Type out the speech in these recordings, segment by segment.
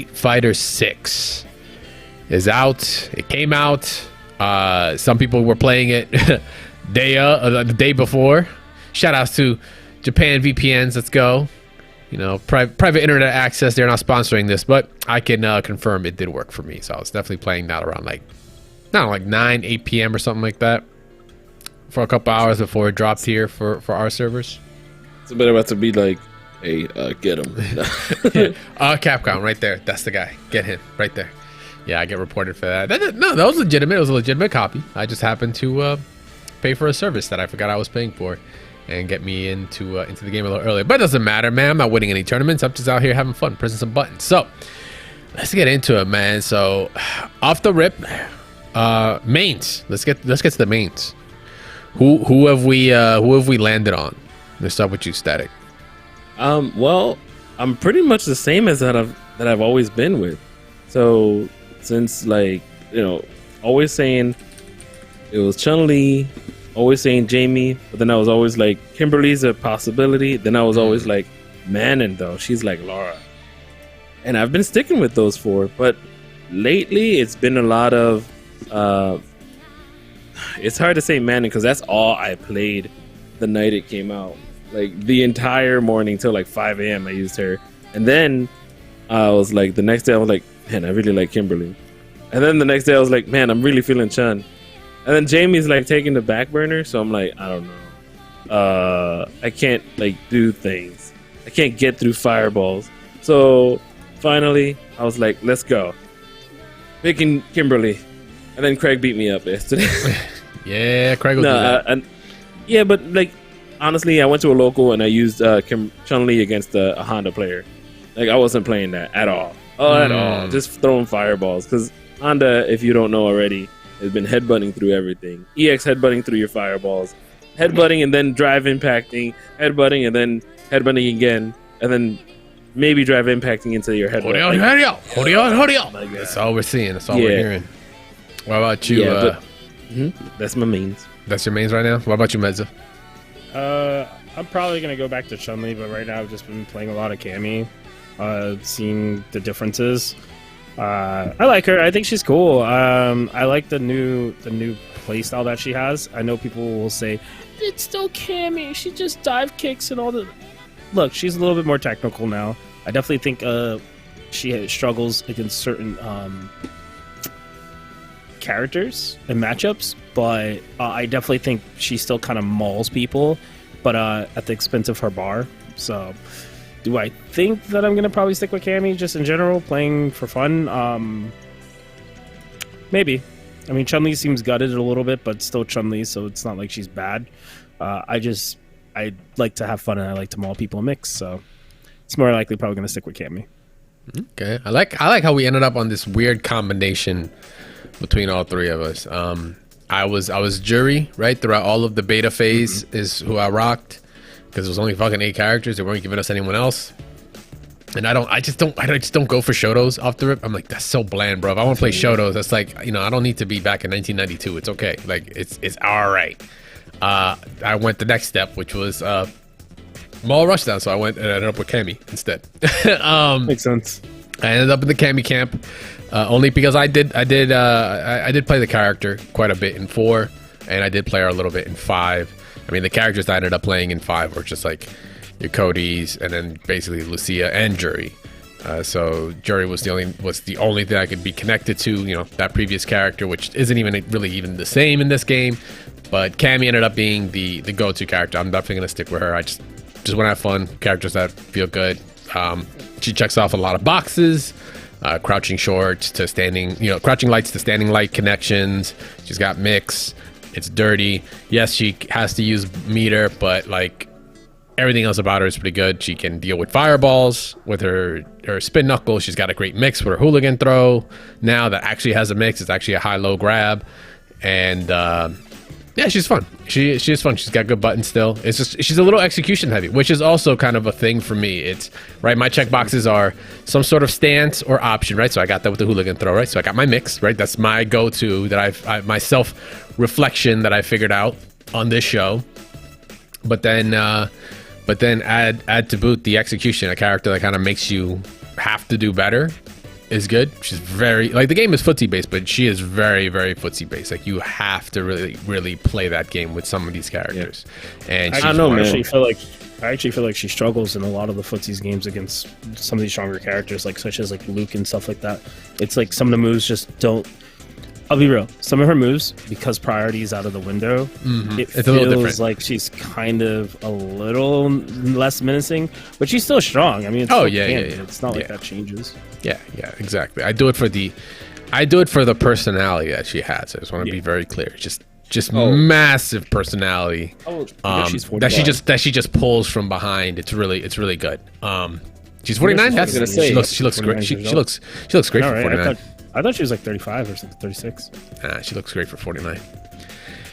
Fighter 6 is out. It came out. Some people were playing it the day before. Shout outs to Japan VPNs. Let's go. You know, private internet access. They're not sponsoring this, but I can confirm it did work for me. So I was definitely playing that around like 8 p.m. or something like that for a couple hours before it dropped here for our servers. It's a bit about to be like, hey, get him. Capcom right there. That's the guy. Get him right there. Yeah, I get reported for that. No, that was legitimate. It was a legitimate copy. I just happened to pay for a service that I forgot I was paying for and get me into the game a little earlier. But it doesn't matter, man. I'm not winning any tournaments. I'm just out here having fun, pressing some buttons. So let's get into it, man. So off the rip, mains. Let's get to the mains. Who have we landed on? Let's start with you, Static. Well, I'm pretty much the same as that I've always been with. So since, like, you know, always saying it was Chun-Li, always saying Jamie, but then I was always like Kimberly's a possibility. Then I was always like Manon, though she's like Laura, and I've been sticking with those four. But lately, it's been a lot of. It's hard to say Manon because that's all I played the night it came out. Like the entire morning till like 5 a.m. I used her, and then I was like, the next day I was like, man, I really like Kimberly, and then the next day I was like, man, I'm really feeling Chun, and then Jamie's like taking the back burner, so I'm like, I don't know, I can't like do things, I can't get through fireballs, so finally I was like, let's go, picking Kimberly, and then Craig beat me up yesterday. Yeah, Craig will do that. Yeah, but like. Honestly, I went to a local and I used Chun-Li against a Honda player. Like, I wasn't playing that at all. At all. Just throwing fireballs. Because Honda, if you don't know already, has been headbutting through everything. EX headbutting through your fireballs. Headbutting and then drive impacting. Headbutting and then headbutting again. And then maybe drive impacting into your headbutt. Hurry up. That's all we're seeing. That's all we're hearing. What about you? That's my mains. That's your mains right now? What about you, Mezza? I'm probably gonna go back to Chun-Li, but right now I've just been playing a lot of Cammy, seeing the differences. I like her. I think she's cool. I like the new playstyle that she has. I know people will say it's still Cammy. She just dive kicks and all the. Look, she's a little bit more technical now. I definitely think she struggles against certain characters and matchups, but I definitely think she still kind of mauls people, but at the expense of her bar. So do I think that I'm gonna probably stick with Cammy just in general, playing for fun? Maybe. I mean, Chun-Li seems gutted a little bit, but still Chun-Li, so it's not like she's bad. I like to have fun and I like to maul people and mix, so it's more likely probably gonna stick with Cammy. Okay, I like how we ended up on this weird combination between all three of us. I was Jury, right, throughout all of the beta phase is who I rocked, because it was only fucking 8 characters. They weren't giving us anyone else, and I just don't go for Shotos off the rip. I'm like, that's so bland, bro. If I want to play Shotos, that's like, you know, I don't need to be back in 1992. It's okay, like it's all right. I went the next step, which was Maul Rushdown, so I ended up with Cammy instead. Makes sense. I ended up in the Cammy camp. Only because I did play the character quite a bit in 4, and I did play her a little bit in 5. I mean, the characters I ended up playing in 5 were just like your Cody's, and then basically Lucia and Jury. So Jury was the only thing I could be connected to, you know, that previous character, which isn't even really the same in this game. But Cammy ended up being the go-to character. I'm definitely gonna stick with her. I just want to have fun, characters that feel good. She checks off a lot of boxes. Crouching shorts to standing, you know, crouching lights to standing light connections. She's got mix. It's dirty. Yes, she has to use meter, but like everything else about her is pretty good. She can deal with fireballs with her spin knuckle. She's got a great mix with her hooligan throw. Now that actually has a mix. It's actually a high-low grab, and yeah, she's fun. She is fun. She's got good buttons still. It's just she's a little execution heavy, which is also kind of a thing for me. It's right. My checkboxes are some sort of stance or option, right? So I got that with the hooligan throw, right? So I got my mix, right? That's my go-to that my self-reflection that I figured out on this show. But then add to boot the execution, a character that kind of makes you have to do better. is good. She's very like the game is footsie based, but she is very very footsie based. Like you have to really play that game with some of these characters. And I she's don't know, man. wonderful. I actually feel like she struggles in a lot of the footsies games against some of these stronger characters, like such as like Luke and stuff like that. It's like some of the moves just don't. I'll be real. Some of her moves, because priority is out of the window, it It's a little different. feels like she's kind of a little less menacing, but she's still strong. I mean, it's Oh, still yeah, yeah, Candy. yeah. It's not like Yeah. that changes. Yeah, exactly. I do it for the personality that she has. I just want to be very clear. Just massive personality. She's That she just pulls from behind. It's really good. She's 49. I was gonna say, She looks great. 49 She years looks great All for right, 49. I thought she was like 35 or something, 36. She looks great for 49.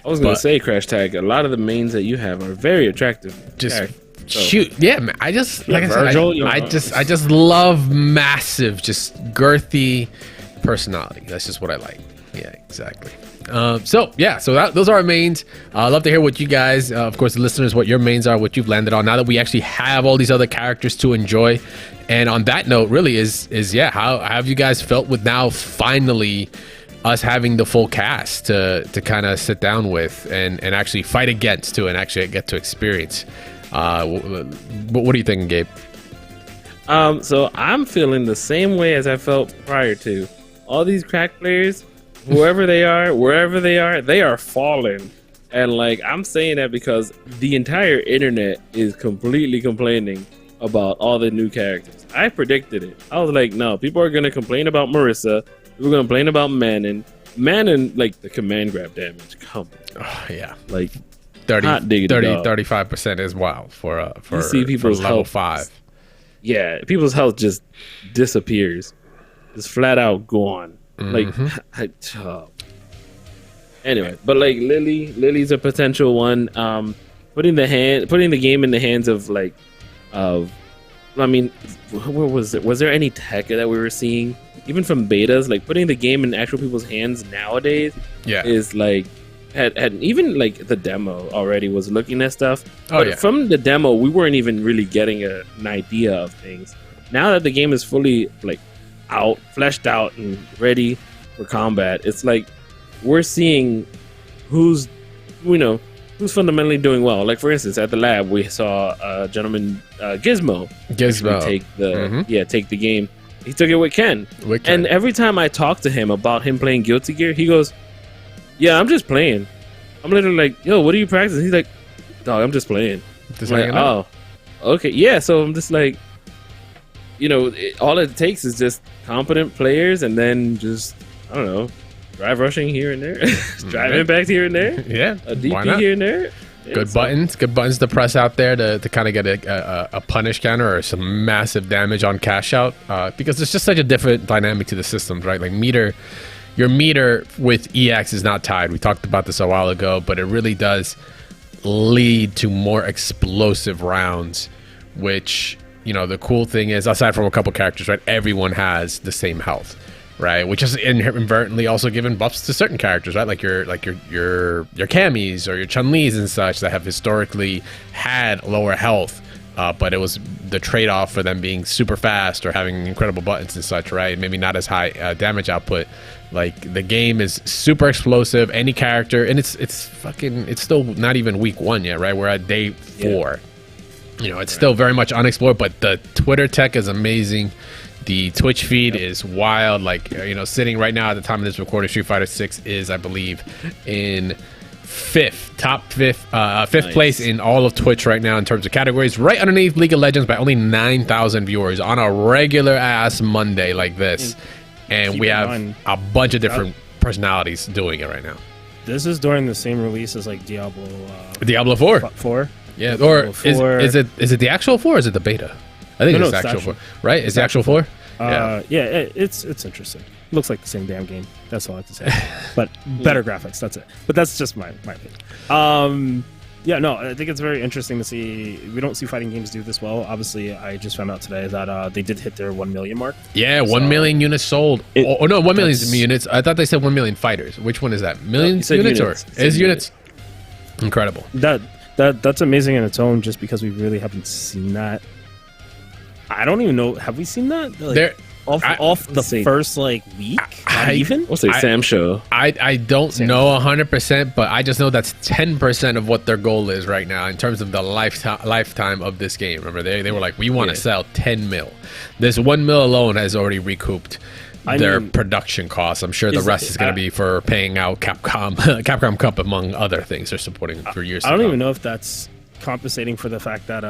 I was gonna But- say, Crash Tag. A lot of the mains that you have are very attractive. Just characters. So, shoot, yeah, man. I just like Virgil, I just love massive, just girthy personality. That's just what I like. Yeah, exactly. So those are our mains. I'd love to hear what you guys, of course, the listeners, what your mains are, what you've landed on. Now that we actually have all these other characters to enjoy, and on that note, really how have you guys felt with now finally us having the full cast to kind of sit down with and actually fight against too, and actually get to experience. What do you think, Gabe? So I'm feeling the same way as I felt prior to. All these crack players, whoever they are, wherever they are falling. And like I'm saying that because the entire internet is completely complaining about all the new characters. I predicted it. I was like, no, people are gonna complain about Marissa. People are gonna complain about Manon. Manon, like the command grab damage. Come on. Oh, yeah. Like 30, Hot diggity 30 dog. 35% is wild for You see people's level health. 5. yeah, people's health just disappears. Just flat out gone. Like anyway, but like Lily's a potential one. Putting the game in the hands of I mean, where was it? Was there any tech that we were seeing? Even from betas, like putting the game in actual people's hands nowadays Yeah. is like had even like the demo already was looking at stuff. Oh, But yeah. from the demo, we weren't even really getting an idea of things. Now that the game is fully like out, fleshed out, and ready for combat, it's like we're seeing who's fundamentally doing well. Like for instance, at the lab, we saw a gentleman Gizmo Gizmo. actually take the game. He took it with Ken. And every time I talk to him about him playing Guilty Gear, he goes, "Yeah, I'm just playing." I'm literally like, "Yo, what are you practicing?" He's like, "Dog, I'm just playing." Just I'm like, hanging out. oh, okay, yeah. So I'm just like, all it takes is just competent players, and then just I don't know, drive rushing here and there, driving back here and there, Yeah. a Why DP not? here and there. Yeah, Good so- buttons to press out there to kind of get a punish counter or some massive damage on cash out, because it's just such a different dynamic to the systems, right? Like your meter with EX is not tied. We talked about this a while ago, but it really does lead to more explosive rounds, which, the cool thing is, aside from a couple characters, right, everyone has the same health, right? Which is inadvertently also given buffs to certain characters, right? Like your Camis or your Chun-Li's and such that have historically had lower health, but it was the trade-off for them being super fast or having incredible buttons and such, right? Maybe not as high damage output. Like the game is super explosive. Any character, and it's still not even week 1 yet, right? We're at day 4. It's still very much unexplored, but the Twitter tech is amazing. The Twitch feed is wild. Like, sitting right now at the time of this recording, Street Fighter 6 is, I believe, in fifth place in all of Twitch right now in terms of categories, right underneath League of Legends by only 9,000 viewers on a regular ass Monday like this. And we have a bunch of different personalities doing it right now. This is during the same release as like Diablo Diablo 4. 4. Yeah, or Diablo 4. is it the actual 4 or is it the beta? I think No, it's the it's actual actual. 4. Right? It's the actual 4? It's interesting. Looks like the same damn game. That's all I have to say. But better graphics. That's it. But that's just my opinion. I think it's very interesting to see. We don't see fighting games do this well. Obviously, I just found out today that they did hit their 1 million mark. Yeah, 1 million units sold. 1 million units. I thought they said 1 million fighters. Which one is that? Millions said units, units. or It said is units? Incredible. That's amazing in its own, just because we really haven't seen that. I don't even know. Have we seen that? Like, off the see. first like week, not even. We'll say Sam show. I don't know 100%, but I just know that's 10% of what their goal is right now in terms of the lifetime of this game. Remember, they were like, we want to sell 10 mil. This 1 mil alone has already recouped their production costs. I'm sure the rest is going to be for paying out Capcom Cup, among other things they're supporting for years. I don't even know if that's compensating for the fact that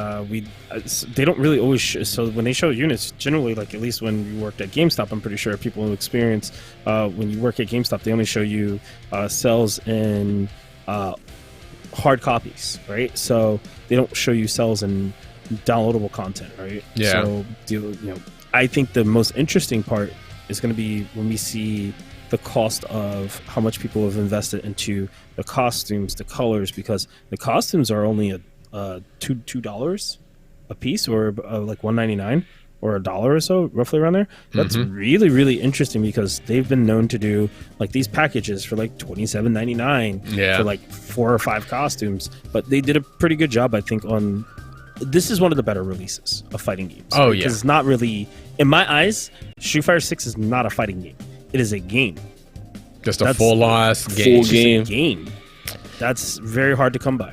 they don't really always so when they show units, generally, like at least when you worked at GameStop, I'm pretty sure people who experience when you work at GameStop, they only show you cells in hard copies, right? So they don't show you cells in downloadable content, right? Yeah. So I think the most interesting part is going to be when we see the cost of how much people have invested into the costumes, the colors, because the costumes are only $2 a piece, or like $1.99 or $1 or so, roughly around there. That's really, really interesting because they've been known to do like these packages for like $27.99 for like 4 or 5 costumes. But they did a pretty good job, I think, on. This is one of the better releases of fighting games. Oh, yeah. Because it's not really, in my eyes, Street Fighter 6 is not a fighting game. It is a game. Just a full-ass game. Full game. That's very hard to come by.